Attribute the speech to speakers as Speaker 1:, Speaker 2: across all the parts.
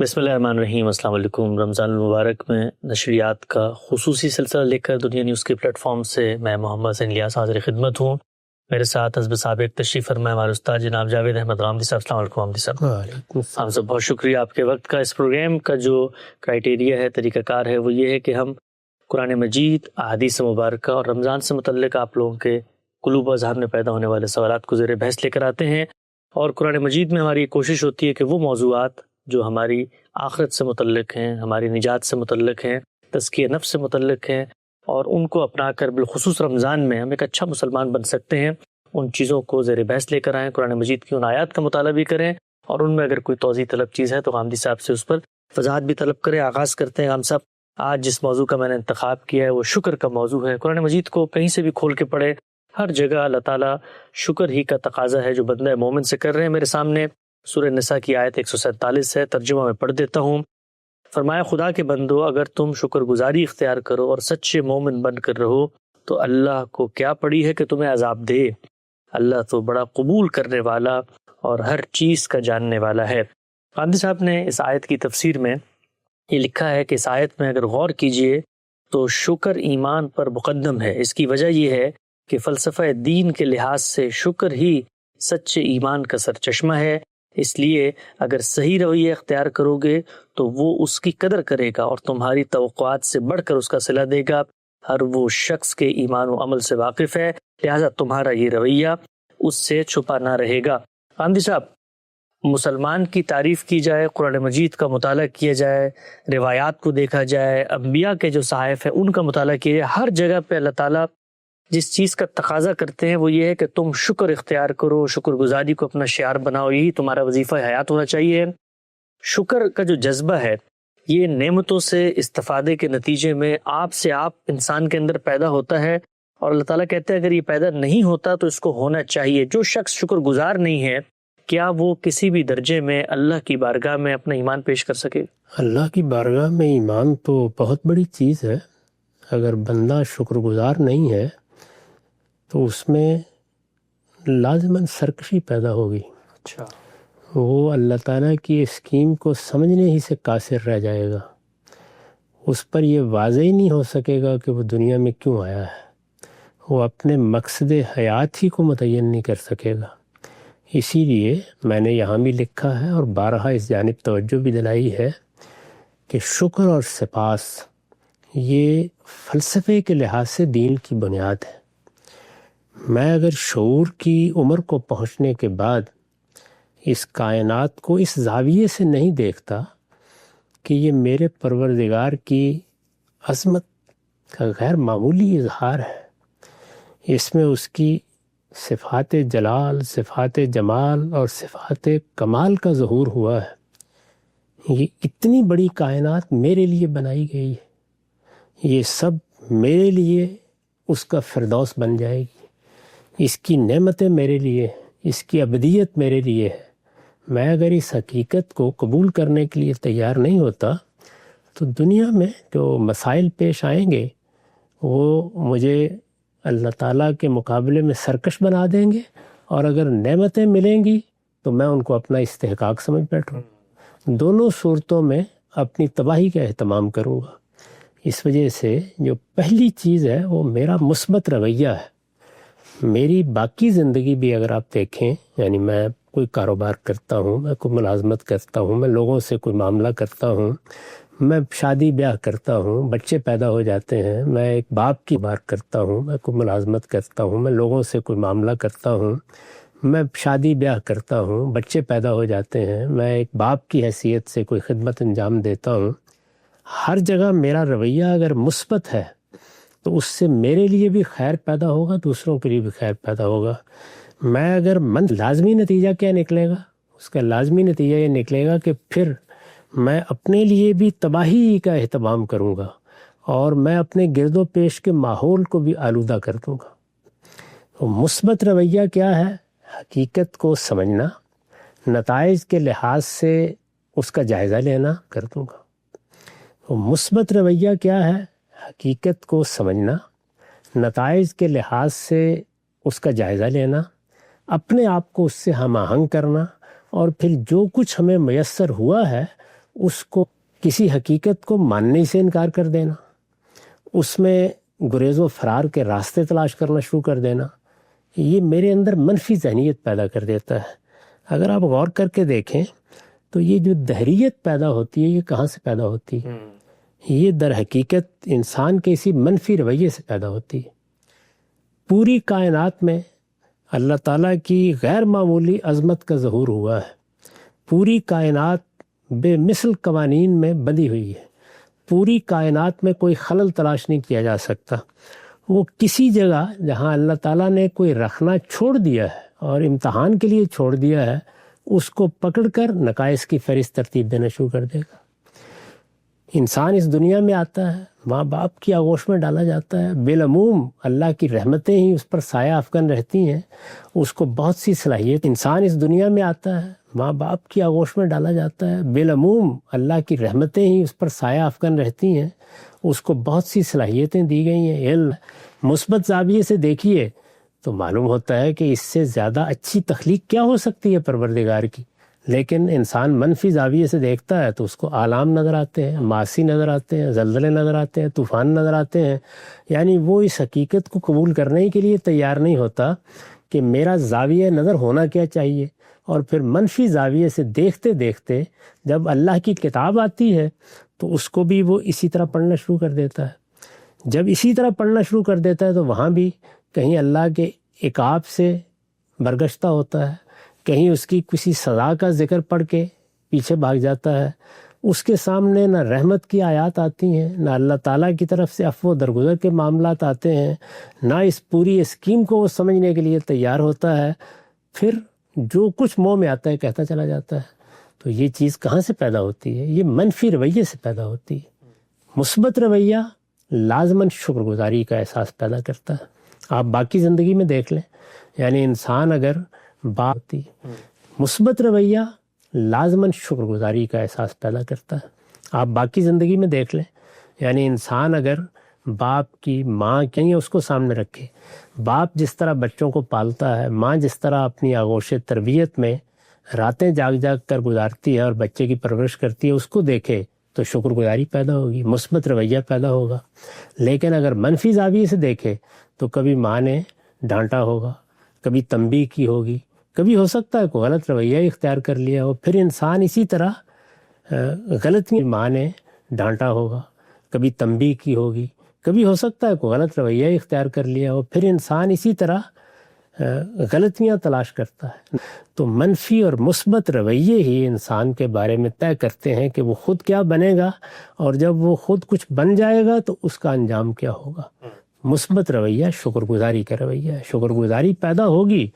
Speaker 1: بسم اللہ الرحمن الرحیم۔ السلام علیکم۔ رمضان المبارک میں نشریات کا خصوصی سلسلہ لے کر دنیا نیوز کے پلیٹ فارم سے میں محمد حسین الیاس حاضر خدمت ہوں۔ میرے ساتھ حزب سابق تشریف فرمائے ہمارے استاد جناب جاوید احمد غامدی صاحب۔ السلام علیکم غامدی صاحب۔
Speaker 2: وعلیکم السلام۔
Speaker 1: ہم سب بہت شکریہ آپ کے وقت کا۔ اس پروگرام کا جو کرائیٹیریا ہے، طریقہ کار ہے، وہ یہ ہے کہ ہم قرآن مجید، احادیث مبارکہ اور رمضان سے متعلق آپ لوگوں کے قلوب و اذہان میں پیدا ہونے والے سوالات کو زیر بحث لے کر آتے ہیں، اور قرآن مجید میں ہماری کوشش ہوتی ہے کہ وہ موضوعات جو ہماری آخرت سے متعلق ہیں، ہماری نجات سے متعلق ہیں، تزکیہ نفس سے متعلق ہیں، اور ان کو اپنا کر بالخصوص رمضان میں ہم ایک اچھا مسلمان بن سکتے ہیں، ان چیزوں کو زیر بحث لے کر آئیں، قرآن مجید کی ان آیات کا مطالعہ بھی کریں، اور ان میں اگر کوئی توضیح طلب چیز ہے تو غامدی صاحب سے اس پر وضاحت بھی طلب کریں۔ آغاز کرتے ہیں ہم سب۔ آج جس موضوع کا میں نے انتخاب کیا ہے وہ شکر کا موضوع ہے۔ قرآن مجید کو کہیں سے بھی کھول کے پڑھے، ہر جگہ اللہ تعالیٰ شکر ہی کا تقاضا ہے جو بندہ مومن سے کر رہے ہیں۔ میرے سامنے سورہ نساء کی آیت 147 ہے، ترجمہ میں پڑھ دیتا ہوں۔ فرمایا، خدا کے بندو، اگر تم شکر گزاری اختیار کرو اور سچے مومن بن کر رہو تو اللہ کو کیا پڑی ہے کہ تمہیں عذاب دے، اللہ تو بڑا قبول کرنے والا اور ہر چیز کا جاننے والا ہے۔ غامدی صاحب نے اس آیت کی تفسیر میں یہ لکھا ہے کہ اس آیت میں اگر غور کیجئے تو شکر ایمان پر مقدم ہے۔ اس کی وجہ یہ ہے کہ فلسفہ دین کے لحاظ سے شکر ہی سچے ایمان کا سرچشمہ ہے، اس لیے اگر صحیح رویہ اختیار کرو گے تو وہ اس کی قدر کرے گا اور تمہاری توقعات سے بڑھ کر اس کا صلہ دے گا۔ ہر وہ شخص کے ایمان و عمل سے واقف ہے، لہذا تمہارا یہ رویہ اس سے چھپا نہ رہے گا۔ غامدی صاحب، مسلمان کی تعریف کی جائے، قرآن مجید کا مطالعہ کیا جائے، روایات کو دیکھا جائے، انبیاء کے جو صحائف ہیں ان کا مطالعہ کیا جائے، ہر جگہ پہ اللہ تعالیٰ جس چیز کا تقاضا کرتے ہیں وہ یہ ہے کہ تم شکر اختیار کرو، شکر گزاری کو اپنا شعار بناؤ، یہی تمہارا وظیفہ حیات ہونا چاہیے۔ شکر کا جو جذبہ ہے یہ نعمتوں سے استفادے کے نتیجے میں آپ سے آپ انسان کے اندر پیدا ہوتا ہے، اور اللہ تعالیٰ کہتے ہیں اگر یہ پیدا نہیں ہوتا تو اس کو ہونا چاہیے۔ جو شخص شکر گزار نہیں ہے، کیا وہ کسی بھی درجے میں اللہ کی بارگاہ میں اپنا ایمان پیش کر سکے؟
Speaker 2: اللہ کی بارگاہ میں ایمان تو بہت بڑی چیز ہے۔ اگر بندہ شکر گزار نہیں ہے تو اس میں لازماً سرکشی پیدا ہوگی۔
Speaker 1: اچھا،
Speaker 2: وہ اللہ تعالیٰ کی اسکیم کو سمجھنے ہی سے قاصر رہ جائے گا، اس پر یہ واضح ہی نہیں ہو سکے گا کہ وہ دنیا میں کیوں آیا ہے، وہ اپنے مقصد حیات ہی کو متعین نہیں کر سکے گا۔ اسی لیے میں نے یہاں بھی لکھا ہے اور بارہا اس جانب توجہ بھی دلائی ہے کہ شکر اور سپاس یہ فلسفے کے لحاظ سے دین کی بنیاد ہے۔ میں اگر شعور کی عمر کو پہنچنے کے بعد اس کائنات کو اس زاویے سے نہیں دیکھتا کہ یہ میرے پروردگار کی عظمت کا غیر معمولی اظہار ہے، اس میں اس کی صفات جلال، صفات جمال اور صفات کمال کا ظہور ہوا ہے۔ یہ اتنی بڑی کائنات میرے لیے بنائی گئی ہے، یہ سب میرے لیے اس کا فردوس بن جائے گی، اس کی نعمتیں میرے لیے، اس کی ابدیت میرے لیے ہے۔ میں اگر اس حقیقت کو قبول کرنے کے لیے تیار نہیں ہوتا تو دنیا میں جو مسائل پیش آئیں گے وہ مجھے اللہ تعالیٰ کے مقابلے میں سرکش بنا دیں گے، اور اگر نعمتیں ملیں گی تو میں ان کو اپنا استحقاق سمجھ بیٹھوں۔ دونوں صورتوں میں اپنی تباہی کا اہتمام کروں گا۔ اس وجہ سے جو پہلی چیز ہے وہ میرا مثبت رویہ ہے۔ میری باقی زندگی بھی اگر آپ دیکھیں، یعنی میں کوئی کاروبار کرتا ہوں، میں کوئی ملازمت کرتا ہوں، میں لوگوں سے کوئی معاملہ کرتا ہوں، میں شادی بیاہ کرتا ہوں، بچے پیدا ہو جاتے ہیں، میں ایک باپ کی بات کرتا ہوں، میں کوئی ملازمت کرتا ہوں، میں لوگوں سے کوئی معاملہ کرتا ہوں، میں شادی بیاہ کرتا ہوں، بچے پیدا ہو جاتے ہیں، میں ایک باپ کی حیثیت سے کوئی خدمت انجام دیتا ہوں۔ ہر جگہ میرا رویہ اگر مثبت ہے تو اس سے میرے لیے بھی خیر پیدا ہوگا، دوسروں کے لیے بھی خیر پیدا ہوگا۔ میں اگر لازمی نتیجہ کیا نکلے گا؟ اس کا لازمی نتیجہ یہ نکلے گا کہ پھر میں اپنے لیے بھی تباہی کا اہتمام کروں گا، اور میں اپنے گرد و پیش کے ماحول کو بھی آلودہ کر دوں گا۔ تو مثبت رویہ کیا ہے؟ حقیقت کو سمجھنا، نتائج کے لحاظ سے اس کا جائزہ لینا کر دوں گا۔ تو مثبت رویہ کیا ہے؟ حقیقت کو سمجھنا، نتائج کے لحاظ سے اس کا جائزہ لینا، اپنے آپ کو اس سے ہم آہنگ کرنا، اور پھر جو کچھ ہمیں میسر ہوا ہے اس کو کسی حقیقت کو ماننے سے انکار کر دینا، اس میں گریز و فرار کے راستے تلاش کرنا شروع کر دینا، یہ میرے اندر منفی ذہنیت پیدا کر دیتا ہے۔ اگر آپ غور کر کے دیکھیں تو یہ جو دہریت پیدا ہوتی ہے یہ کہاں سے پیدا ہوتی ہے؟ یہ در حقیقت انسان کے اسی منفی رویے سے پیدا ہوتی ہے۔ پوری کائنات میں اللہ تعالیٰ کی غیر معمولی عظمت کا ظہور ہوا ہے، پوری کائنات بے مثل قوانین میں بندھی ہوئی ہے، پوری کائنات میں کوئی خلل تلاش نہیں کیا جا سکتا۔ وہ کسی جگہ جہاں اللہ تعالیٰ نے کوئی رکھنا چھوڑ دیا ہے اور امتحان کے لیے چھوڑ دیا ہے، اس کو پکڑ کر نقائص کی فہرست ترتیب دینا شروع کر دے گا۔ انسان اس دنیا میں آتا ہے، ماں باپ کی آغوش میں ڈالا جاتا ہے، بالعموم اللہ کی رحمتیں ہی اس پر سایہ افکن رہتی ہیں، اس کو بہت سی صلاحیت۔ انسان اس دنیا میں آتا ہے، ماں باپ کی آغوش میں ڈالا جاتا ہے، بالعموم اللہ کی رحمتیں ہی اس پر سایہ افکن رہتی ہیں، اس کو بہت سی صلاحیتیں دی گئی ہیں۔ علم مثبت زاویے سے دیکھیے تو معلوم ہوتا ہے کہ اس سے زیادہ اچھی تخلیق کیا ہو سکتی ہے پروردگار کی، لیکن انسان منفی زاویے سے دیکھتا ہے تو اس کو آلام نظر آتے ہیں، معاصی نظر آتے ہیں، زلزلے نظر آتے ہیں، طوفان نظر آتے ہیں، یعنی وہ اس حقیقت کو قبول کرنے کے لیے تیار نہیں ہوتا کہ میرا زاویہ نظر ہونا کیا چاہیے۔ اور پھر منفی زاویے سے دیکھتے دیکھتے جب اللہ کی کتاب آتی ہے تو اس کو بھی وہ اسی طرح پڑھنا شروع کر دیتا ہے۔ جب اسی طرح پڑھنا شروع کر دیتا ہے تو وہاں بھی کہیں اللہ کے عقاب سے برگشتہ ہوتا ہے، کہیں اس کی کسی سزا کا ذکر پڑھ کے پیچھے بھاگ جاتا ہے۔ اس کے سامنے نہ رحمت کی آیات آتی ہیں، نہ اللہ تعالیٰ کی طرف سے عفو و درگزر کے معاملات آتے ہیں، نہ اس پوری اسکیم کو وہ سمجھنے کے لیے تیار ہوتا ہے، پھر جو کچھ منہ میں آتا ہے کہتا چلا جاتا ہے۔ تو یہ چیز کہاں سے پیدا ہوتی ہے؟ یہ منفی رویے سے پیدا ہوتی ہے۔ مثبت رویہ لازماً شکر گزاری کا احساس پیدا کرتا ہے۔ آپ باقی زندگی میں دیکھ لیں، یعنی انسان اگر ہوتی ہے، مثبت رویہ لازماً شکر گزاری کا احساس پیدا کرتا ہے۔ آپ باقی زندگی میں دیکھ لیں، یعنی انسان اگر باپ کی، ماں کی اس کو سامنے رکھے، باپ جس طرح بچوں کو پالتا ہے، ماں جس طرح اپنی آغوش تربیت میں راتیں جاگ جاگ کر گزارتی ہے اور بچے کی پرورش کرتی ہے، اس کو دیکھے تو شکر گزاری پیدا ہوگی، مثبت رویہ پیدا ہوگا۔ لیکن اگر منفی زاویے سے دیکھے تو کبھی ماں نے ڈانٹا ہوگا، کبھی تنبیہ کی ہوگی، کبھی ہو سکتا ہے کوئی غلط رویہ اختیار کر لیا ہو، پھر انسان اسی طرح غلطی، ماں نے ڈانٹا ہوگا، کبھی تنبیہ کی ہوگی، کبھی ہو سکتا ہے کوئی غلط رویہ اختیار کر لیا ہو، پھر انسان اسی طرح غلطیاں تلاش کرتا ہے۔ تو منفی اور مثبت رویے ہی انسان کے بارے میں طے کرتے ہیں کہ وہ خود کیا بنے گا، اور جب وہ خود کچھ بن جائے گا تو اس کا انجام کیا ہوگا۔ مثبت رویہ شکر گزاری کا رویہ ہے۔ شکر گزاری پیدا ہوگی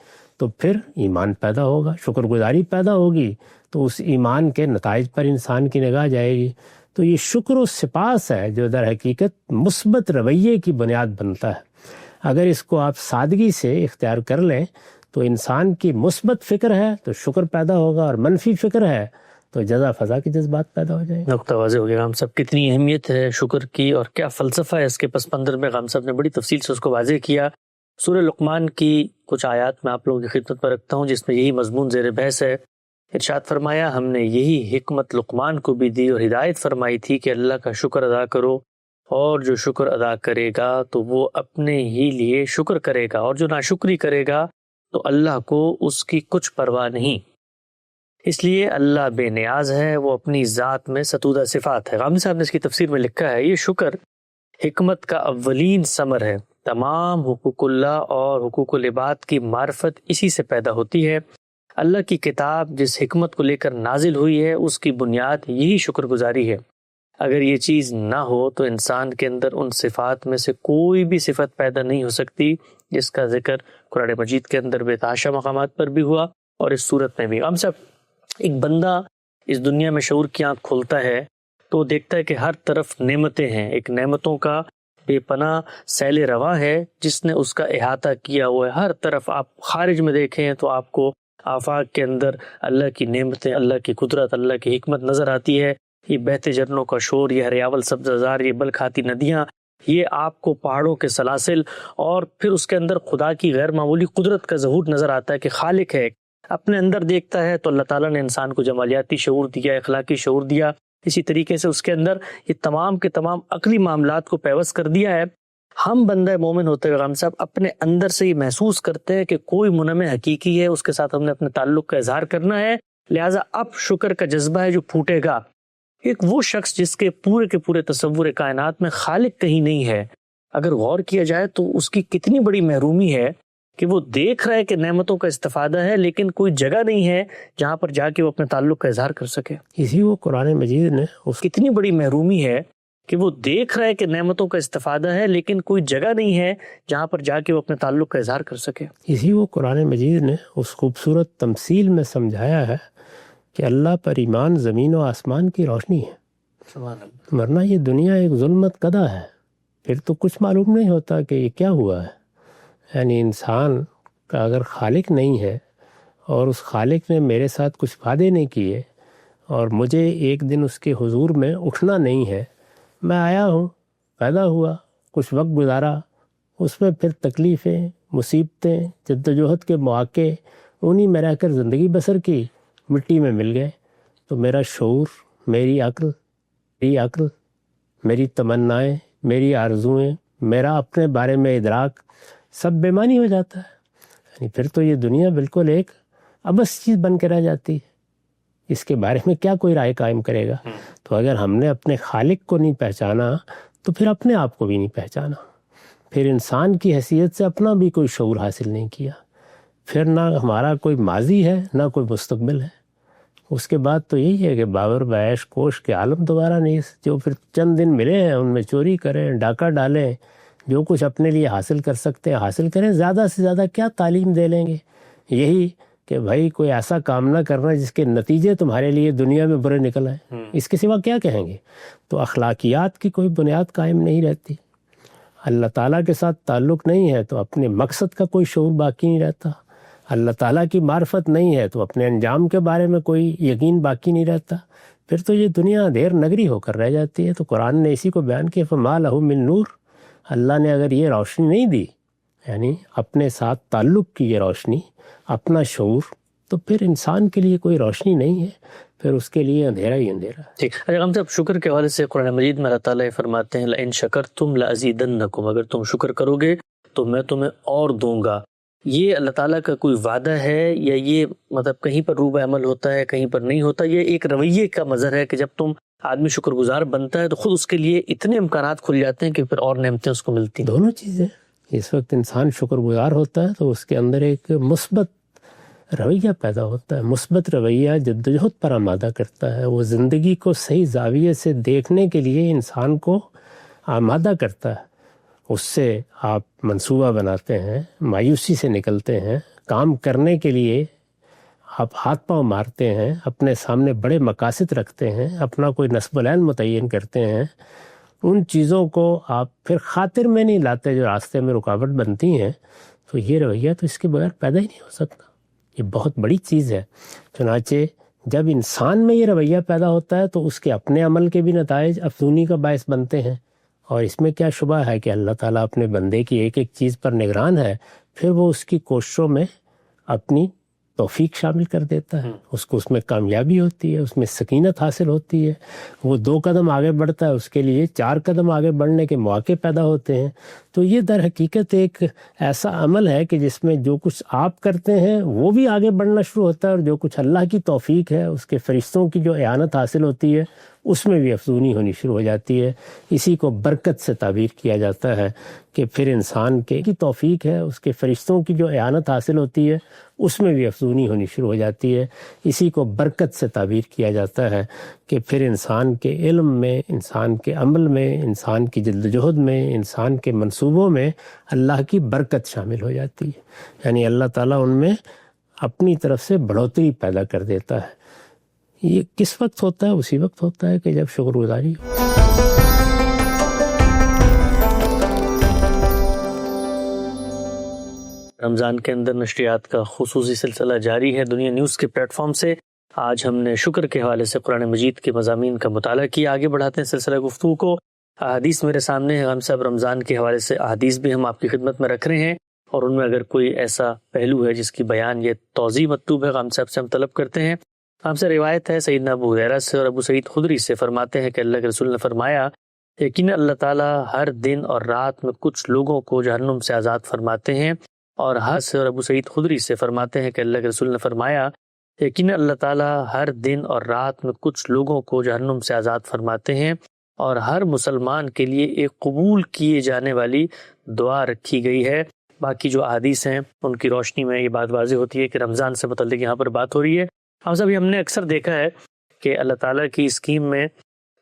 Speaker 2: تو پھر ایمان پیدا ہوگا، شکر گزاری پیدا ہوگی تو اس ایمان کے نتائج پر انسان کی نگاہ جائے گی۔ تو یہ شکر و سپاس ہے جو در حقیقت مثبت رویے کی بنیاد بنتا ہے۔ اگر اس کو آپ سادگی سے اختیار کر لیں تو انسان کی مثبت فکر ہے تو شکر پیدا ہوگا، اور منفی فکر ہے تو جزا فضا کے جذبات پیدا ہو جائیں گے۔
Speaker 1: نقطہ واضح ہو گیا غام صاحب، کتنی اہمیت ہے شکر کی اور کیا فلسفہ ہے اس کے پس منظر میں۔ غام صاحب نے بڑی تفصیل سے اس کو واضح کیا۔ سورہ لقمان کی کچھ آیات میں آپ لوگوں کی خدمت پر رکھتا ہوں جس میں یہی مضمون زیر بحث ہے۔ ارشاد فرمایا، ہم نے یہی حکمت لقمان کو بھی دی اور ہدایت فرمائی تھی کہ اللہ کا شکر ادا کرو، اور جو شکر ادا کرے گا تو وہ اپنے ہی لیے شکر کرے گا، اور جو ناشکری کرے گا تو اللہ کو اس کی کچھ پرواہ نہیں، اس لیے اللہ بے نیاز ہے، وہ اپنی ذات میں ستودہ صفات ہے۔ غامدی صاحب نے اس کی تفسیر میں لکھا ہے، یہ شکر حکمت کا اولین ثمر ہے۔ تمام حقوق اللہ اور حقوق العباد کی معرفت اسی سے پیدا ہوتی ہے۔ اللہ کی کتاب جس حکمت کو لے کر نازل ہوئی ہے اس کی بنیاد یہی شکر گزاری ہے۔ اگر یہ چیز نہ ہو تو انسان کے اندر ان صفات میں سے کوئی بھی صفت پیدا نہیں ہو سکتی جس کا ذکر قرآن مجید کے اندر بے تحاشا مقامات پر بھی ہوا اور اس صورت میں بھی۔ ہم سب ایک بندہ اس دنیا میں شعور کی آنکھ کھولتا ہے تو دیکھتا ہے کہ ہر طرف نعمتیں ہیں، ایک نعمتوں کا بے پناہ سیل رواں ہے جس نے اس کا احاطہ کیا ہوا ہے۔ ہر طرف آپ خارج میں دیکھیں تو آپ کو آفاق کے اندر اللہ کی نعمتیں، اللہ کی قدرت، اللہ کی حکمت نظر آتی ہے۔ یہ بہتے جھرنوں کا شور، یہ ہریاول سبززار، یہ بل کھاتی ندیاں، یہ آپ کو پہاڑوں کے سلاسل، اور پھر اس کے اندر خدا کی غیر معمولی قدرت کا ظہور نظر آتا ہے کہ خالق ہے۔ اپنے اندر دیکھتا ہے تو اللہ تعالیٰ نے انسان کو جمالیاتی شعور دیا، اخلاقی شعور دیا، اسی طریقے سے اس کے اندر یہ تمام کے تمام عقلی معاملات کو پیوست کر دیا ہے. ہم بندہ مومن ہوتے ہوئے غام صاحب اپنے اندر سے یہ محسوس کرتے ہیں کہ کوئی منعم حقیقی ہے، اس کے ساتھ ہم نے اپنے تعلق کا اظہار کرنا ہے، لہٰذا اب شکر کا جذبہ ہے جو پھوٹے گا. ایک وہ شخص جس کے پورے تصور کائنات میں خالق کہیں نہیں ہے، اگر غور کیا جائے تو اس کی کتنی بڑی محرومی ہے کہ وہ دیکھ رہا ہے کہ نعمتوں کا استفادہ ہے لیکن کوئی جگہ نہیں ہے جہاں پر جا کے وہ اپنے تعلق کا اظہار کر سکے.
Speaker 2: اسی وہ قرآن مجید نے
Speaker 1: کتنی بڑی محرومی ہے کہ وہ دیکھ رہا ہے کہ نعمتوں کا استفادہ ہے لیکن کوئی جگہ نہیں ہے جہاں پر جا کے وہ اپنے تعلق کا اظہار کر سکے.
Speaker 2: اسی وہ قرآن مجید نے اس خوبصورت تمثیل میں سمجھایا ہے کہ اللہ پر ایمان زمین و آسمان کی روشنی ہے، ورنہ یہ دنیا ایک ظلمت قدا ہے. پھر تو کچھ معلوم نہیں ہوتا کہ یہ کیا ہوا ہے. یعنی انسان کا اگر خالق نہیں ہے اور اس خالق نے میرے ساتھ کچھ وعدے نہیں کیے اور مجھے ایک دن اس کے حضور میں اٹھنا نہیں ہے، میں آیا ہوں، پیدا ہوا، کچھ وقت گزارا، اس میں پھر تکلیفیں، مصیبتیں، جدوجہد کے مواقع، انہی میں رہ کر زندگی بسر کی، مٹی میں مل گئے، تو میرا شعور، میری عقل، میری تمنائیں، میری آرزوئیں، میرا اپنے بارے میں ادراک سب بے معنی ہو جاتا ہے. یعنی پھر تو یہ دنیا بالکل ایک ابس چیز بن کے رہ جاتی ہے. اس کے بارے میں کیا کوئی رائے قائم کرے گا؟ تو اگر ہم نے اپنے خالق کو نہیں پہچانا تو پھر اپنے آپ کو بھی نہیں پہچانا، پھر انسان کی حیثیت سے اپنا بھی کوئی شعور حاصل نہیں کیا، پھر نہ ہمارا کوئی ماضی ہے نہ کوئی مستقبل ہے. اس کے بعد تو یہی ہے کہ باور بعیش کوش کے عالم دوبارہ نہیں، جو پھر چند دن ملے ہیں ان میں چوری کریں، ڈاکہ ڈالیں، جو کچھ اپنے لیے حاصل کر سکتے ہیں حاصل کریں. زیادہ سے زیادہ کیا تعلیم دے لیں گے؟ یہی کہ بھائی کوئی ایسا کام نہ کرنا جس کے نتیجے تمہارے لیے دنیا میں برے نکل آئیں. اس کے سوا کیا کہیں گے؟ تو اخلاقیات کی کوئی بنیاد قائم نہیں رہتی. اللہ تعالیٰ کے ساتھ تعلق نہیں ہے تو اپنے مقصد کا کوئی شعور باقی نہیں رہتا. اللہ تعالیٰ کی معرفت نہیں ہے تو اپنے انجام کے بارے میں کوئی یقین باقی نہیں رہتا. پھر تو یہ دنیا اندھیر نگری ہو کر رہ جاتی ہے. تو قرآن نے اسی کو بیان کیا، فما لہ من نور. اللہ نے اگر یہ روشنی نہیں دی، یعنی اپنے ساتھ تعلق کی یہ روشنی، اپنا شعور، تو پھر انسان کے لیے کوئی روشنی نہیں ہے، پھر اس کے لیے اندھیرا ہی اندھیرا.
Speaker 1: ٹھیک. اچھا ہم صاحب شکر کے حوالے سے قرآن مجید میں اللہ تعالیٰ یہ فرماتے ہیں لئن شکرتم لازیدنکم، اگر تم شکر کرو گے تو میں تمہیں اور دوں گا. یہ اللہ تعالیٰ کا کوئی وعدہ ہے یا یہ مطلب کہیں پر روب عمل ہوتا ہے کہیں پر نہیں ہوتا؟ یہ ایک رویے کا مظہر ہے کہ جب تم آدمی شکر گزار بنتا ہے تو خود اس کے لیے اتنے امکانات کھل جاتے ہیں کہ پھر اور نعمتیں اس کو ملتی ہیں.
Speaker 2: دونوں چیزیں. اس وقت انسان شکر گزار ہوتا ہے تو اس کے اندر ایک مثبت رویہ پیدا ہوتا ہے. مثبت رویہ جدوجہد پر آمادہ کرتا ہے، وہ زندگی کو صحیح زاویے سے دیکھنے کے لیے انسان کو آمادہ کرتا ہے. اس سے آپ منصوبہ بناتے ہیں، مایوسی سے نکلتے ہیں، کام کرنے کے لیے آپ ہاتھ پاؤں مارتے ہیں، اپنے سامنے بڑے مقاصد رکھتے ہیں، اپنا کوئی نصب العین متعین کرتے ہیں. ان چیزوں کو آپ پھر خاطر میں نہیں لاتے جو راستے میں رکاوٹ بنتی ہیں. تو یہ رویہ تو اس کے بغیر پیدا ہی نہیں ہو سکتا. یہ بہت بڑی چیز ہے. چنانچہ جب انسان میں یہ رویہ پیدا ہوتا ہے تو اس کے اپنے عمل کے بھی نتائج افزونی کا باعث بنتے ہیں. اور اس میں کیا شبہ ہے کہ اللہ تعالیٰ اپنے بندے کی ایک ایک چیز پر نگران ہے، پھر وہ اس کی کوششوں میں اپنی توفیق شامل کر دیتا ہے. اس میں کامیابی ہوتی ہے، اس میں سکینت حاصل ہوتی ہے. وہ 2 قدم آگے بڑھتا ہے، اس کے لیے 4 قدم آگے بڑھنے کے مواقع پیدا ہوتے ہیں. تو یہ در حقیقت ایک ایسا عمل ہے کہ جس میں جو کچھ آپ کرتے ہیں وہ بھی آگے بڑھنا شروع ہوتا ہے، اور جو کچھ اللہ کی توفیق ہے، اس کے فرشتوں کی جو اعانت حاصل ہوتی ہے، اس میں بھی افزونی ہونی شروع ہو جاتی ہے. اسی کو برکت سے تعبیر کیا جاتا ہے کہ پھر انسان کی توفیق ہے، اس کے فرشتوں کی جو اعانت حاصل ہوتی ہے اس میں بھی افزونی ہونی شروع ہو جاتی ہے. اسی کو برکت سے تعبیر کیا جاتا ہے کہ پھر انسان کے علم میں، انسان کے عمل میں، انسان کی جدوجہد میں، انسان کے منصوبوں میں اللہ کی برکت شامل ہو جاتی ہے. یعنی اللہ تعالیٰ ان میں اپنی طرف سے بڑھوتری پیدا کر دیتا ہے. یہ کس وقت ہوتا ہے؟ اسی وقت ہوتا ہے کہ جب شکر گزاری ہو.
Speaker 1: رمضان کے اندر نشریات کا خصوصی سلسلہ جاری ہے دنیا نیوز کے پلیٹ فارم سے. آج ہم نے شکر کے حوالے سے قرآن مجید کے مضامین کا مطالعہ کیا. آگے بڑھاتے ہیں سلسلہ گفتگو کو. احادیث میرے سامنے ہے. ہم صاحب رمضان کے حوالے سے احادیث بھی ہم آپ کی خدمت میں رکھ رہے ہیں، اور ان میں اگر کوئی ایسا پہلو ہے جس کی بیان یہ توضیح مطلوب ہے، ہم صاحب سے ہم طلب کرتے ہیں. ہم سے روایت ہے سیدنا ابو ہریرہ سے اور ابو سعید خدری سے، فرماتے ہیں کہ اللہ کے رسول نے فرمایا یقیناً اللہ تعالیٰ ہر دن اور رات میں کچھ لوگوں کو جہنم سے آزاد فرماتے ہیں، اور ابو سعید خدری سے فرماتے ہیں کہ اللہ کے رسول نے فرمایا یقیناً اللہ تعالیٰ ہر دن اور رات میں کچھ لوگوں کو جہنم سے آزاد فرماتے ہیں، اور ہر مسلمان کے لیے ایک قبول کیے جانے والی دعا رکھی گئی ہے۔ باقی جو احادیث ہیں ان کی روشنی میں یہ بات واضح ہوتی ہے کہ رمضان سے متعلق یہاں پر بات ہو رہی ہے۔ ہم نے اکثر دیکھا ہے کہ اللہ تعالیٰ کی اسکیم میں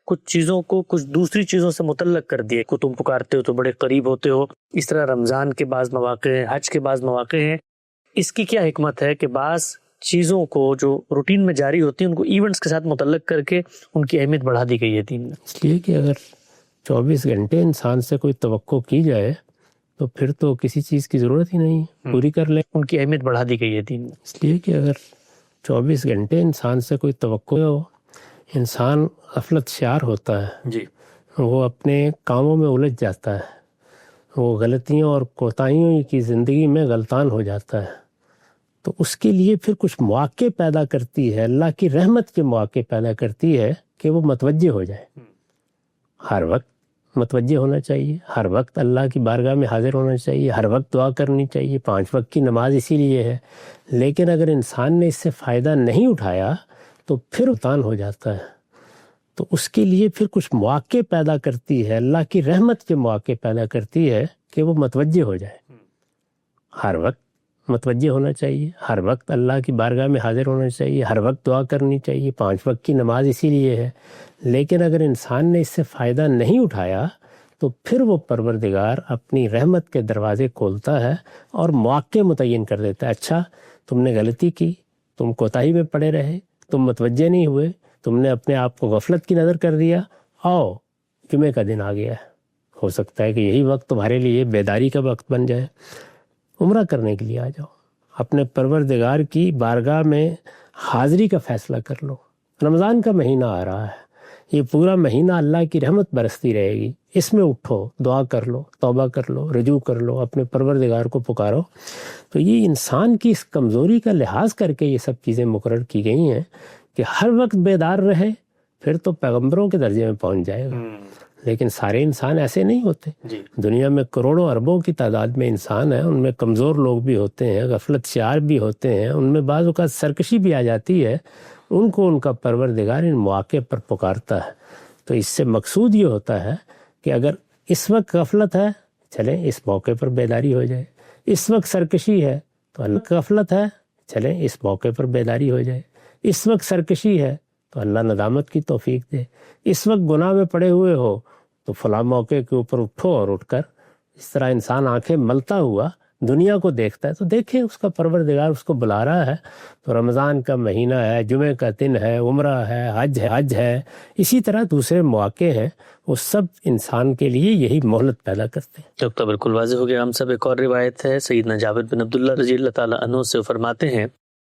Speaker 1: کچھ چیزوں کو کچھ دوسری چیزوں سے متعلق کر دیے، کو تم پکارتے ہو تو بڑے قریب ہوتے ہو، اس طرح رمضان کے بعض مواقع ہیں، حج کے بعض مواقع ہیں۔ اس کی کیا حکمت ہے کہ بعض چیزوں کو جو روٹین میں جاری ہوتی ہیں ان کو ایونٹس کے ساتھ متعلق کر کے ان کی اہمیت بڑھا دی گئی ہے دین میں؟
Speaker 2: اس لیے کہ اگر 24 گھنٹے انسان سے کوئی توقع کی جائے تو پھر تو کسی چیز کی ضرورت ہی نہیں، پوری کر لیں،
Speaker 1: ان کی اہمیت بڑھا دی گئی ہے دین میں۔
Speaker 2: اس لیے کہ اگر 24 گھنٹے انسان سے کوئی توقع ہو، انسان غفلت شعار ہوتا ہے
Speaker 1: جی،
Speaker 2: وہ اپنے کاموں میں الجھ جاتا ہے، وہ غلطیوں اور کوتاہیوں کی زندگی میں غلطان ہو جاتا ہے، تو اس کے لیے پھر کچھ مواقع پیدا کرتی ہے، اللہ کی رحمت کے مواقع پیدا کرتی ہے کہ وہ متوجہ ہو جائے۔ ہر وقت متوجہ ہونا چاہیے، ہر وقت اللہ کی بارگاہ میں حاضر ہونا چاہیے، ہر وقت دعا کرنی چاہیے، 5 وقت کی نماز اسی لیے ہے۔ لیکن اگر انسان نے اس سے فائدہ نہیں اٹھایا تو پھر غلطان ہو جاتا ہے، تو اس کے لیے پھر کچھ مواقع پیدا کرتی ہے، اللہ کی رحمت کے مواقع پیدا کرتی ہے کہ وہ متوجہ ہو جائے۔ ہر وقت متوجہ ہونا چاہیے، ہر وقت اللہ کی بارگاہ میں حاضر ہونا چاہیے، ہر وقت دعا کرنی چاہیے، 5 وقت کی نماز اسی لیے ہے۔ لیکن اگر انسان نے اس سے فائدہ نہیں اٹھایا تو پھر وہ پروردگار اپنی رحمت کے دروازے کھولتا ہے اور مواقع متعین کر دیتا ہے۔ اچھا، تم نے غلطی کی، تم کوتاہی میں پڑے رہے، تم متوجہ نہیں ہوئے، تم نے اپنے آپ کو غفلت کی نظر کر دیا، آؤ جمعے کا دن آ گیا ہے، ہو سکتا ہے کہ یہی وقت تمہارے لیے بیداری کا وقت بن جائے، عمرہ کرنے کے لیے آ جاؤ، اپنے پروردگار کی بارگاہ میں حاضری کا فیصلہ کر لو۔ رمضان کا مہینہ آ رہا ہے، یہ پورا مہینہ اللہ کی رحمت برستی رہے گی، اس میں اٹھو، دعا کر لو، توبہ کر لو، رجوع کر لو، اپنے پروردگار کو پکارو۔ تو یہ انسان کی اس کمزوری کا لحاظ کر کے یہ سب چیزیں مقرر کی گئی ہیں کہ ہر وقت بیدار رہے، پھر تو پیغمبروں کے درجے میں پہنچ جائے گا۔ لیکن سارے انسان ایسے نہیں ہوتے، دنیا میں کروڑوں اربوں کی تعداد میں انسان ہیں، ان میں کمزور لوگ بھی ہوتے ہیں، غفلت شعار بھی ہوتے ہیں، ان میں بعض اوقات سرکشی بھی آ جاتی ہے، ان کو ان کا پروردگار ان مواقع پر پکارتا ہے۔ تو اس سے مقصود یہ ہوتا ہے کہ اگر اس وقت غفلت ہے، چلیں اس موقع پر بیداری ہو جائے، اس وقت سرکشی ہے تو اللہ غفلت ہے، چلیں اس موقع پر بیداری ہو جائے، اس وقت سرکشی ہے تو اللہ ندامت کی توفیق دے، اس وقت گناہ میں پڑے ہوئے ہو تو فلاں موقع کے اوپر اٹھو، اور اٹھ کر اس طرح انسان آنکھیں ملتا ہوا دنیا کو دیکھتا ہے تو دیکھیں اس کا پروردگار اس کو بلا رہا ہے۔ تو رمضان کا مہینہ ہے، جمعہ کا دن ہے، عمرہ ہے، حج ہے، اسی طرح دوسرے مواقع ہیں، وہ سب انسان کے لیے یہی مہلت پیدا کرتے ہیں۔
Speaker 1: ڈاکٹر بالکل واضح ہو گیا ہم سب۔ ایک اور روایت ہے سیدنا جابر بن عبداللہ رضی اللہ تعالیٰ عنہ سے، فرماتے ہیں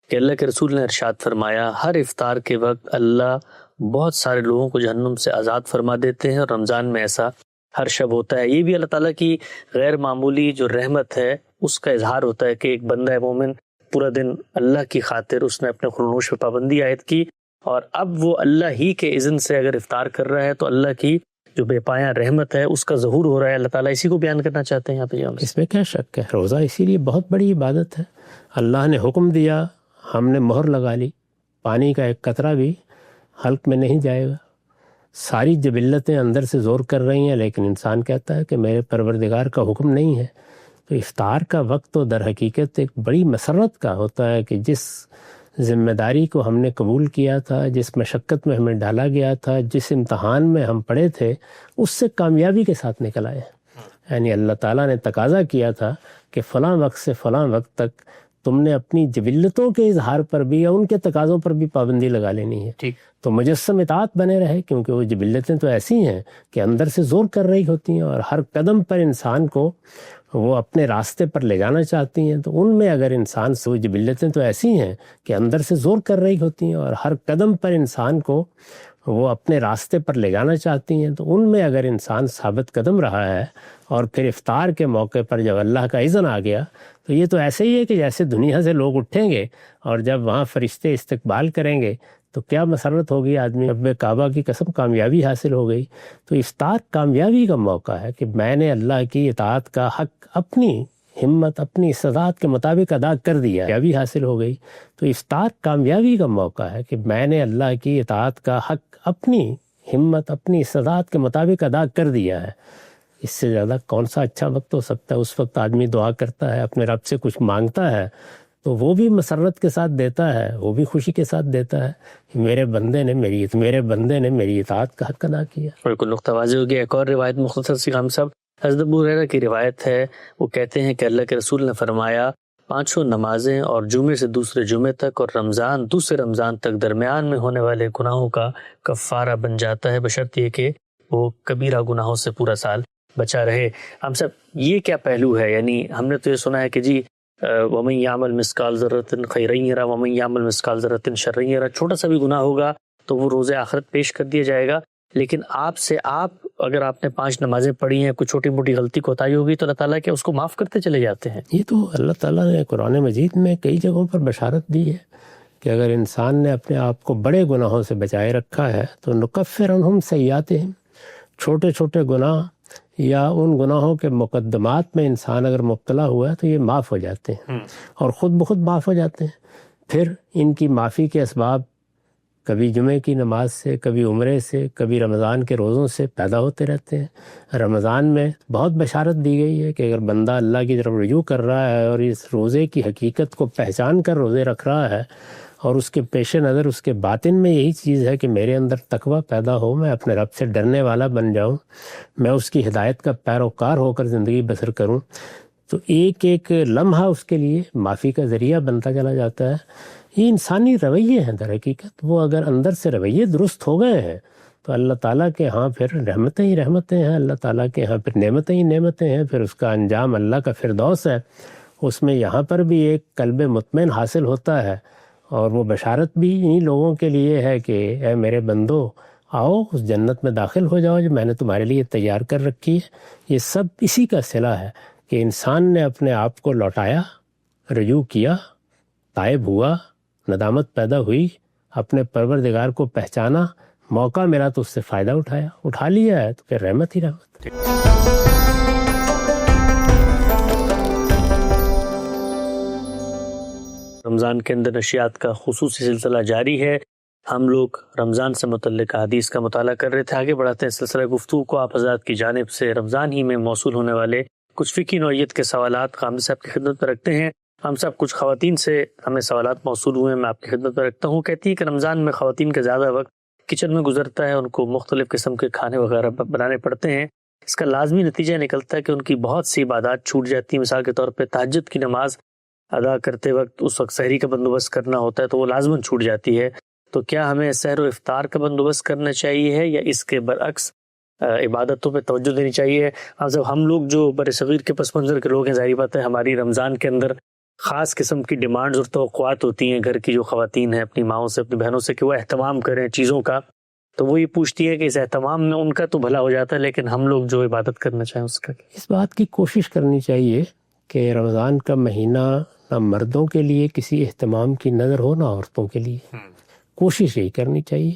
Speaker 1: کہ اللہ کے رسول نے ارشاد فرمایا ہر افطار کے وقت اللہ بہت سارے لوگوں کو جہنم سے آزاد فرما دیتے ہیں، اور رمضان میں ایسا ہر شب ہوتا ہے۔ یہ بھی اللہ تعالیٰ کی غیر معمولی جو رحمت ہے اس کا اظہار ہوتا ہے کہ ایک بندہ مومن پورا دن اللہ کی خاطر اس نے اپنے خلوش پہ پابندی عائد کی، اور اب وہ اللہ ہی کے اذن سے اگر افطار کر رہا ہے تو اللہ کی جو بے پایاں رحمت ہے اس کا ظہور ہو رہا ہے۔ اللہ تعالیٰ اسی کو بیان کرنا چاہتے ہیں یہاں پہ۔
Speaker 2: اس میں کیا شک ہے، روزہ اسی لیے بہت بڑی عبادت ہے۔ اللہ نے حکم دیا، ہم نے مہر لگا لی، پانی کا ایک قطرہ بھی حلق میں نہیں جائے گا۔ ساری جبلتیں اندر سے زور کر رہی ہیں، لیکن انسان کہتا ہے کہ میرے پروردگار کا حکم نہیں ہے۔ تو افطار کا وقت تو در حقیقت ایک بڑی مسرت کا ہوتا ہے کہ جس ذمہ داری کو ہم نے قبول کیا تھا، جس مشقت میں ہمیں ڈالا گیا تھا، جس امتحان میں ہم پڑے تھے، اس سے کامیابی کے ساتھ نکل آئے۔ یعنی اللہ تعالیٰ نے تقاضا کیا تھا کہ فلاں وقت سے فلاں وقت تک تم نے اپنی جبلتوں کے اظہار پر بھی یا ان کے تقاضوں پر بھی پابندی لگا لینی ہے، تو مجسم اطاعت بنے رہے، کیونکہ وہ جبلتیں تو ایسی ہیں کہ اندر سے زور کر رہی ہوتی ہیں اور ہر قدم پر انسان کو وہ اپنے راستے پر لے جانا چاہتی ہیں۔ تو ان میں اگر انسان سے، وہ جبلتیں تو ایسی ہیں کہ اندر سے زور کر رہی ہوتی ہیں اور ہر قدم پر انسان کو وہ اپنے راستے پر لے جانا چاہتی ہیں، تو ان میں اگر انسان ثابت قدم رہا ہے اور پھر افطار کے موقع پر جب اللہ کا اذن آ گیا تو یہ تو ایسے ہی ہے کہ جیسے دنیا سے لوگ اٹھیں گے اور جب وہاں فرشتے استقبال کریں گے تو کیا مسرت ہوگی آدمی، رب کعبہ کی قسم کامیابی حاصل ہو گئی۔ تو افطار کامیابی کا موقع ہے کہ میں نے اللہ کی اطاعت کا حق اپنی ہمت اپنی استطاعت کے مطابق ادا کر دیا، کامیابی حاصل ہو گئی۔ تو افطار کامیابی کا موقع ہے کہ میں نے اللہ کی اطاعت کا حق اپنی ہمت اپنی استطاعت کے مطابق ادا کر دیا ہے۔ اس سے زیادہ کون سا اچھا وقت ہو سکتا ہے؟ اس وقت آدمی دعا کرتا ہے، اپنے رب سے کچھ مانگتا ہے تو وہ بھی مسرت کے ساتھ دیتا ہے، وہ بھی خوشی کے ساتھ دیتا ہے کہ میرے بندے نے میری اطاعت کا حق ادا کیا۔
Speaker 1: بالکل نقطہ واضح ہو گیا۔ ایک اور روایت مختصر سی ہم سب حضرت ابو ہریرہ کی روایت ہے، وہ کہتے ہیں کہ اللہ کے رسول نے فرمایا 5 نمازیں اور جمعے سے دوسرے جمعے تک اور رمضان دوسرے رمضان تک درمیان میں ہونے والے گناہوں کا کفارہ بن جاتا ہے، بشرط یہ کہ وہ کبیرہ گناہوں سے پورا سال بچا رہے۔ ہم سب یہ کیا پہلو ہے؟ یعنی ہم نے تو یہ سنا ہے کہ جی وَمَن يَعْمَلْ مِثْقَالَ ذَرَّةٍ خَيْرًا يَرَهُ وَمَن يَعْمَلْ مِثْقَالَ ذَرَّةٍ شَرًّا يَرَهُ، چھوٹا سا بھی گناہ ہوگا تو وہ روز آخرت پیش کر دیا جائے گا۔ لیکن آپ اگر آپ نے 5 نمازیں پڑھی ہیں، کوئی چھوٹی موٹی غلطی کوتاہی ہوگی تو اللہ تعالیٰ کیا اس کو معاف کرتے چلے جاتے ہیں؟
Speaker 2: یہ تو اللہ تعالیٰ نے قرآن مجید میں کئی جگہوں پر بشارت دی ہے کہ اگر انسان نے اپنے آپ کو بڑے گناہوں سے بچائے رکھا ہے تو نکفر عنہم سیئاتہم، چھوٹے چھوٹے گناہ یا ان گناہوں کے مقدمات میں انسان اگر مبتلا ہوا ہے تو یہ معاف ہو جاتے ہیں اور خود بخود معاف ہو جاتے ہیں۔ پھر ان کی معافی کے اسباب کبھی جمعے کی نماز سے، کبھی عمرے سے، کبھی رمضان کے روزوں سے پیدا ہوتے رہتے ہیں۔ رمضان میں بہت بشارت دی گئی ہے کہ اگر بندہ اللہ کی طرف رجوع کر رہا ہے اور اس روزے کی حقیقت کو پہچان کر روزے رکھ رہا ہے اور اس کے پیش نظر اس کے باطن میں یہی چیز ہے کہ میرے اندر تقویٰ پیدا ہو، میں اپنے رب سے ڈرنے والا بن جاؤں، میں اس کی ہدایت کا پیروکار ہو کر زندگی بسر کروں، تو ایک ایک لمحہ اس کے لیے معافی کا ذریعہ بنتا چلا جاتا ہے۔ یہ انسانی رویے ہیں در حقیقت، وہ اگر اندر سے رویے درست ہو گئے ہیں تو اللہ تعالیٰ کے ہاں پھر رحمتیں ہی رحمتیں ہیں، اللہ تعالیٰ کے ہاں پھر نعمتیں ہی نعمتیں ہیں، پھر اس کا انجام اللہ کا فردوس ہے۔ اس میں یہاں پر بھی ایک قلب مطمئن حاصل ہوتا ہے، اور وہ بشارت بھی انہی لوگوں کے لیے ہے کہ اے میرے بندو آؤ اس جنت میں داخل ہو جاؤ جو میں نے تمہارے لیے تیار کر رکھی ہے۔ یہ سب اسی کا صلہ ہے کہ انسان نے اپنے آپ کو لوٹایا، رجوع کیا، تائب ہوا، ندامت پیدا ہوئی، اپنے پروردگار کو پہچانا، موقع ملا تو اس سے فائدہ اٹھا لیا ہے تو پھر رحمت ہی رحمت۔
Speaker 1: رمضان کے اندر نشریات کا خصوصی سلسلہ جاری ہے۔ ہم لوگ رمضان سے متعلق حدیث کا مطالعہ کر رہے تھے۔ آگے بڑھاتے ہیں سلسلہ گفتگو کو۔ آپ حضرات کی جانب سے رمضان ہی میں موصول ہونے والے کچھ فقہی نوعیت کے سوالات قاضی صاحب کی خدمت میں رکھتے ہیں۔ ہم سب کچھ خواتین سے ہمیں سوالات موصول ہوئے ہیں، میں آپ کی خدمت میں رکھتا ہوں۔ کہتی ہے کہ رمضان میں خواتین کا زیادہ وقت کچن میں گزرتا ہے، ان کو مختلف قسم کے کھانے وغیرہ بنانے پڑتے ہیں۔ اس کا لازمی نتیجہ نکلتا ہے کہ ان کی بہت سی عبادات چھوٹ جاتی ہیں۔ مثال کے طور پہ تہجد کی نماز ادا کرتے وقت اس وقت سحری کا بندوبست کرنا ہوتا ہے تو وہ لازماً چھوٹ جاتی ہے۔ تو کیا ہمیں سحر و افطار کا بندوبست کرنا چاہیے یا اس کے برعکس عبادتوں پہ توجہ دینی چاہیے؟ ہم لوگ جو بر صغیر کے پس منظر کے لوگ ہیں، ظاہر بات ہے ہماری رمضان کے اندر خاص قسم کی ڈیمانڈز اور توقعات ہوتی ہیں گھر کی جو خواتین ہیں اپنی ماؤں سے اپنی بہنوں سے کہ وہ اہتمام کریں چیزوں کا، تو وہ یہ پوچھتی ہے کہ اس اہتمام میں ان کا تو بھلا ہو جاتا ہے لیکن ہم لوگ جو عبادت کرنا چاہیں اس کا
Speaker 2: اس بات کی کوشش کرنی چاہیے کہ رمضان کا مہینہ نہ مردوں کے لیے کسی اہتمام کی نظر ہو نہ عورتوں کے لیے۔ کوشش یہی کرنی چاہیے۔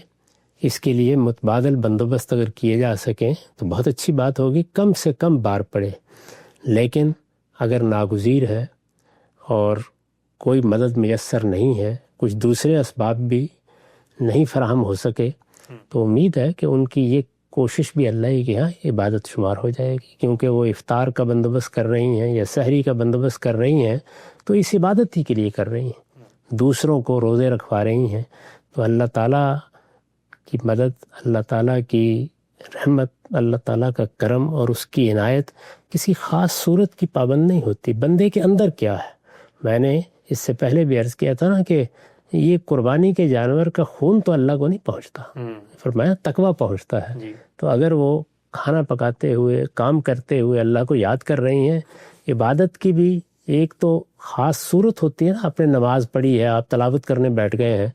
Speaker 2: اس کے لیے متبادل بندوبست اگر کیے جا سکیں تو بہت اچھی بات ہوگی، کم سے کم بار پڑے۔ لیکن اگر ناگزیر ہے اور کوئی مدد میسر نہیں ہے، کچھ دوسرے اسباب بھی نہیں فراہم ہو سکے، تو امید ہے کہ ان کی یہ کوشش بھی اللہ کے ہاں عبادت شمار ہو جائے گی، کیونکہ وہ افطار کا بندوبست کر رہی ہیں یا سحری کا بندوبست کر رہی ہیں تو اس عبادت ہی کے لیے کر رہی ہیں، دوسروں کو روزے رکھوا رہی ہیں۔ تو اللہ تعالیٰ کی مدد، اللہ تعالیٰ کی رحمت، اللہ تعالیٰ کا کرم اور اس کی عنایت کسی خاص صورت کی پابند نہیں ہوتی، بندے کے اندر کیا ہے۔ میں نے اس سے پہلے بھی عرض کیا تھا نا کہ یہ قربانی کے جانور کا خون تو اللہ کو نہیں پہنچتا، فرمایا تقویٰ پہنچتا ہے۔ تو اگر وہ کھانا پکاتے ہوئے، کام کرتے ہوئے اللہ کو یاد کر رہی ہیں، عبادت کی بھی ایک تو خاص صورت ہوتی ہے نا، آپ نے نماز پڑھی ہے، آپ تلاوت کرنے بیٹھ گئے ہیں،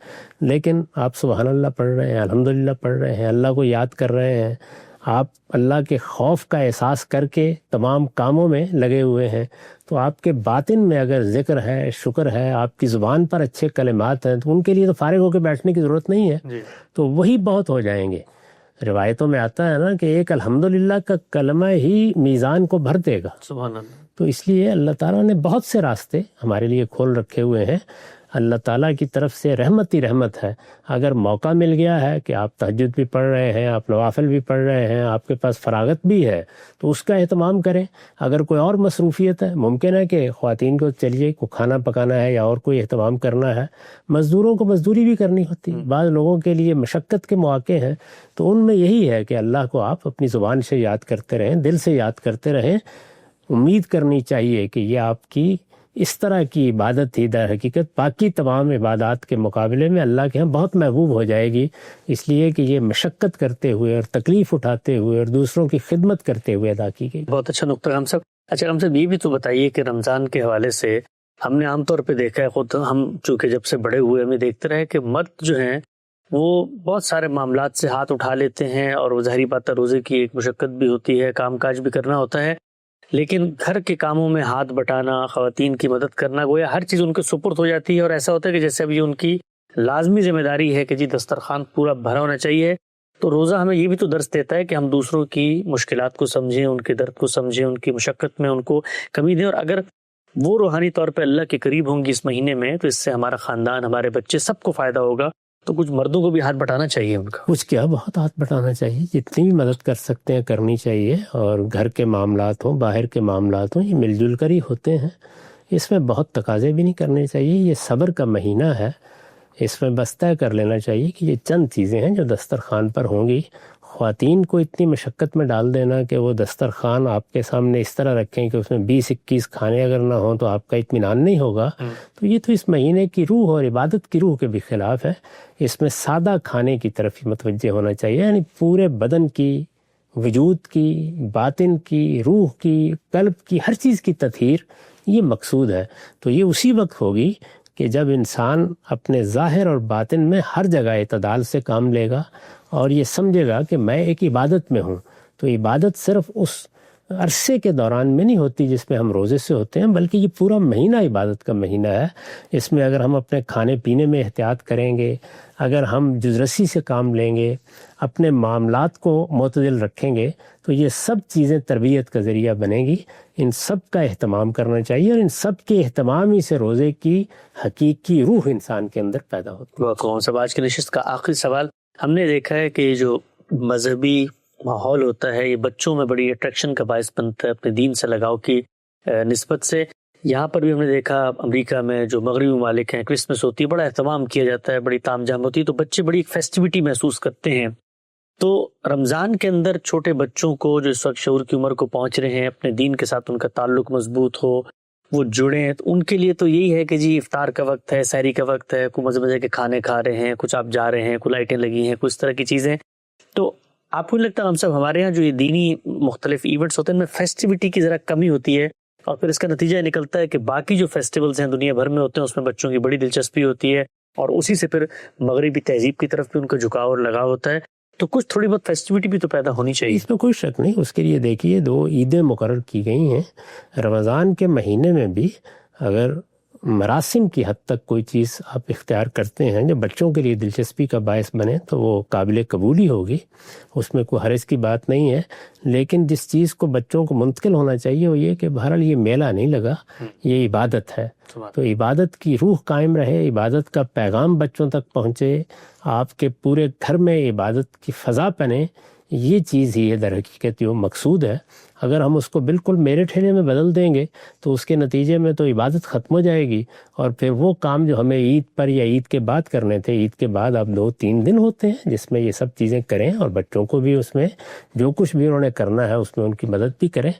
Speaker 2: لیکن آپ سبحان اللہ پڑھ رہے ہیں، الحمدللہ پڑھ رہے ہیں، اللہ کو یاد کر رہے ہیں، آپ اللہ کے خوف کا احساس کر کے تمام کاموں میں لگے ہوئے ہیں، تو آپ کے باطن میں اگر ذکر ہے، شکر ہے، آپ کی زبان پر اچھے کلمات ہیں، تو ان کے لیے تو فارغ ہو کے بیٹھنے کی ضرورت نہیں ہے، تو وہی بہت ہو جائیں گے۔ روایتوں میں آتا ہے نا کہ ایک الحمدللہ کا کلمہ ہی میزان کو بھر دے گا۔
Speaker 1: سبحان اللہ۔
Speaker 2: تو اس لیے اللہ تعالیٰ نے بہت سے راستے ہمارے لیے کھول رکھے ہوئے ہیں، اللہ تعالیٰ کی طرف سے رحمت ہی رحمت ہے۔ اگر موقع مل گیا ہے کہ آپ تہجد بھی پڑھ رہے ہیں، آپ نوافل بھی پڑھ رہے ہیں، آپ کے پاس فراغت بھی ہے، تو اس کا اہتمام کریں۔ اگر کوئی اور مصروفیت ہے، ممکن ہے کہ خواتین کو چلیے کو کھانا پکانا ہے یا اور کوئی اہتمام کرنا ہے، مزدوروں کو مزدوری بھی کرنی ہوتی ہے، بعض لوگوں کے لیے مشقت کے مواقع ہیں، تو ان میں یہی ہے کہ اللہ کو آپ اپنی زبان سے یاد کرتے رہیں، دل سے یاد کرتے رہیں۔ امید کرنی چاہیے کہ یہ آپ کی اس طرح کی عبادت ہی در حقیقت باقی تمام عبادات کے مقابلے میں اللہ کے ہاں بہت محبوب ہو جائے گی، اس لیے کہ یہ مشقت کرتے ہوئے اور تکلیف اٹھاتے ہوئے اور دوسروں کی خدمت کرتے ہوئے ادا کی گئی۔
Speaker 1: بہت اچھا نقطہ غام صاحب۔ اچھا غام صاحب، یہ بھی تو بتائیے کہ رمضان کے حوالے سے ہم نے عام طور پہ دیکھا ہے، خود ہم چونکہ جب سے بڑے ہوئے ہمیں دیکھتے رہے کہ مرد جو ہیں وہ بہت سارے معاملات سے ہاتھ اٹھا لیتے ہیں، اور وہ ظاہری بات ہے روزے کی ایک مشقت بھی ہوتی ہے، کام کاج بھی کرنا ہوتا ہے، لیکن گھر کے کاموں میں ہاتھ بٹانا، خواتین کی مدد کرنا، گویا ہر چیز ان کے سپرد ہو جاتی ہے، اور ایسا ہوتا ہے کہ جیسے ابھی ان کی لازمی ذمہ داری ہے کہ جی دسترخوان پورا بھرا ہونا چاہیے۔ تو روزہ ہمیں یہ بھی تو درس دیتا ہے کہ ہم دوسروں کی مشکلات کو سمجھیں، ان کے درد کو سمجھیں، ان کی مشقت میں ان کو کمی دیں، اور اگر وہ روحانی طور پہ اللہ کے قریب ہوں گی اس مہینے میں، تو اس سے ہمارا خاندان، ہمارے بچے، سب کو فائدہ ہوگا۔ تو کچھ مردوں کو بھی ہاتھ بٹانا چاہیے ان کا۔
Speaker 2: کچھ کیا، بہت ہاتھ بٹانا چاہیے، جتنی بھی مدد کر سکتے ہیں کرنی چاہیے، اور گھر کے معاملات ہوں، باہر کے معاملات ہوں، یہ مل جل کر ہی ہوتے ہیں، اس میں بہت تقاضے بھی نہیں کرنے چاہیے۔ یہ صبر کا مہینہ ہے، اس میں بس طے کر لینا چاہیے کہ یہ چند چیزیں ہیں جو دسترخوان پر ہوں گی۔ خواتین کو اتنی مشقت میں ڈال دینا کہ وہ دسترخوان آپ کے سامنے اس طرح رکھیں کہ اس میں 20-21 کھانے اگر نہ ہوں تو آپ کا اطمینان نہیں ہوگا، تو یہ تو اس مہینے کی روح اور عبادت کی روح کے بھی خلاف ہے۔ اس میں سادہ کھانے کی طرف ہی متوجہ ہونا چاہیے، یعنی پورے بدن کی، وجود کی، باطن کی، روح کی، قلب کی، ہر چیز کی تطہیر یہ مقصود ہے۔ تو یہ اسی وقت ہوگی کہ جب انسان اپنے ظاہر اور باطن میں ہر جگہ اعتدال سے کام لے گا اور یہ سمجھے گا کہ میں ایک عبادت میں ہوں۔ تو عبادت صرف اس عرصے کے دوران میں نہیں ہوتی جس میں ہم روزے سے ہوتے ہیں، بلکہ یہ پورا مہینہ عبادت کا مہینہ ہے۔ اس میں اگر ہم اپنے کھانے پینے میں احتیاط کریں گے، اگر ہم جزرسی سے کام لیں گے، اپنے معاملات کو معتدل رکھیں گے، تو یہ سب چیزیں تربیت کا ذریعہ بنے گی۔ ان سب کا اہتمام کرنا چاہیے، اور ان سب کے اہتمام ہی سے روزے کی حقیقی روح انسان کے اندر پیدا ہوتی ہے۔
Speaker 1: کون صاحب، آج کی نشست کا آخری سوال، ہم نے دیکھا ہے کہ یہ جو مذہبی ماحول ہوتا ہے یہ بچوں میں بڑی اٹریکشن کا باعث بنتا ہے اپنے دین سے لگاؤ کی نسبت سے۔ یہاں پر بھی ہم نے دیکھا امریکہ میں جو مغربی ممالک ہیں، کرسمس ہوتی ہے، بڑا اہتمام کیا جاتا ہے، بڑی تام جام ہوتی ہے، تو بچے بڑی فیسٹیوٹی محسوس کرتے ہیں۔ تو رمضان کے اندر چھوٹے بچوں کو جو اس وقت شعور کی عمر کو پہنچ رہے ہیں، اپنے دین کے ساتھ ان کا تعلق مضبوط ہو، وہ جڑیں، تو ان کے لیے تو یہی ہے کہ جی افطار کا وقت ہے، سحری کا وقت ہے، کوئی مزے مزے کے کھانے کھا رہے ہیں، کچھ آپ جا رہے ہیں، کوئی لائٹیں لگی ہیں، کچھ اس طرح کی چیزیں۔ تو آپ کو نہیں لگتا ہم سب ہمارے ہاں جو یہ دینی مختلف ایونٹس ہوتے ہیں ان میں فیسٹیوٹی کی ذرا کمی ہوتی ہے، اور پھر اس کا نتیجہ نکلتا ہے کہ باقی جو فیسٹیولز ہیں دنیا بھر میں ہوتے ہیں اس میں بچوں کی بڑی دلچسپی ہوتی ہے، اور اسی سے پھر مغربی تہذیب کی طرف بھی ان کا جھکاؤ اور لگاؤ ہوتا ہے۔ تو کچھ تھوڑی بہت فیسٹیوٹی بھی تو پیدا ہونی چاہیے۔
Speaker 2: اس میں کوئی شک نہیں، اس کے لیے دیکھیے 2 عیدیں مقرر کی گئی ہیں۔ رمضان کے مہینے میں بھی اگر مراسم کی حد تک کوئی چیز آپ اختیار کرتے ہیں جو بچوں کے لیے دلچسپی کا باعث بنے تو وہ قابل قبول ہی ہوگی، اس میں کوئی حرج کی بات نہیں ہے۔ لیکن جس چیز کو بچوں کو منتقل ہونا چاہیے وہ یہ کہ بہرحال یہ میلہ نہیں لگا، یہ عبادت ہے، تو عبادت کی روح قائم رہے، عبادت کا پیغام بچوں تک پہنچے، آپ کے پورے گھر میں عبادت کی فضا بنے، یہ چیز ہی ہے در حقیقت جو مقصود ہے۔ اگر ہم اس کو بالکل میرے ٹھیلے میں بدل دیں گے تو اس کے نتیجے میں تو عبادت ختم ہو جائے گی، اور پھر وہ کام جو ہمیں عید پر یا عید کے بعد کرنے تھے، عید کے بعد اب 2-3 دن ہوتے ہیں جس میں یہ سب چیزیں کریں، اور بچوں کو بھی اس میں جو کچھ بھی انہوں نے کرنا ہے اس میں ان کی مدد بھی کریں۔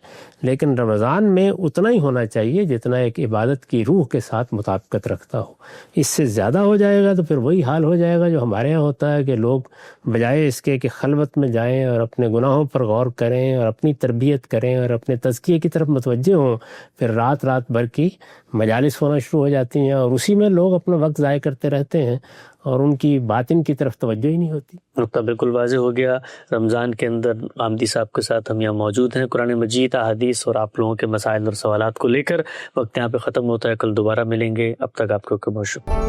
Speaker 2: لیکن رمضان میں اتنا ہی ہونا چاہیے جتنا ایک عبادت کی روح کے ساتھ مطابقت رکھتا ہو۔ اس سے زیادہ ہو جائے گا تو پھر وہی حال ہو جائے گا جو ہمارے یہاں ہوتا ہے کہ لوگ بجائے اس کے کہ خلوت میں جائیں اور اپنے گناہوں پر غور کریں اور اپنی تربیت محنت کریں اور اپنے تزکیے کی طرف متوجہ ہوں، پھر رات بھر کی مجالس ہونا شروع ہو جاتی ہیں اور اسی میں لوگ اپنا وقت ضائع کرتے رہتے ہیں اور ان کی باطن کی طرف توجہ ہی نہیں ہوتی۔
Speaker 1: نقطہ بالکل واضح ہو گیا۔ رمضان کے اندر آمدی صاحب کے ساتھ ہم یہاں موجود ہیں، قرآن مجید، احادیث اور آپ لوگوں کے مسائل اور سوالات کو لے کر۔ وقت یہاں پہ ختم ہوتا ہے، کل دوبارہ ملیں گے، اب تک آپ کو بہت شکریہ۔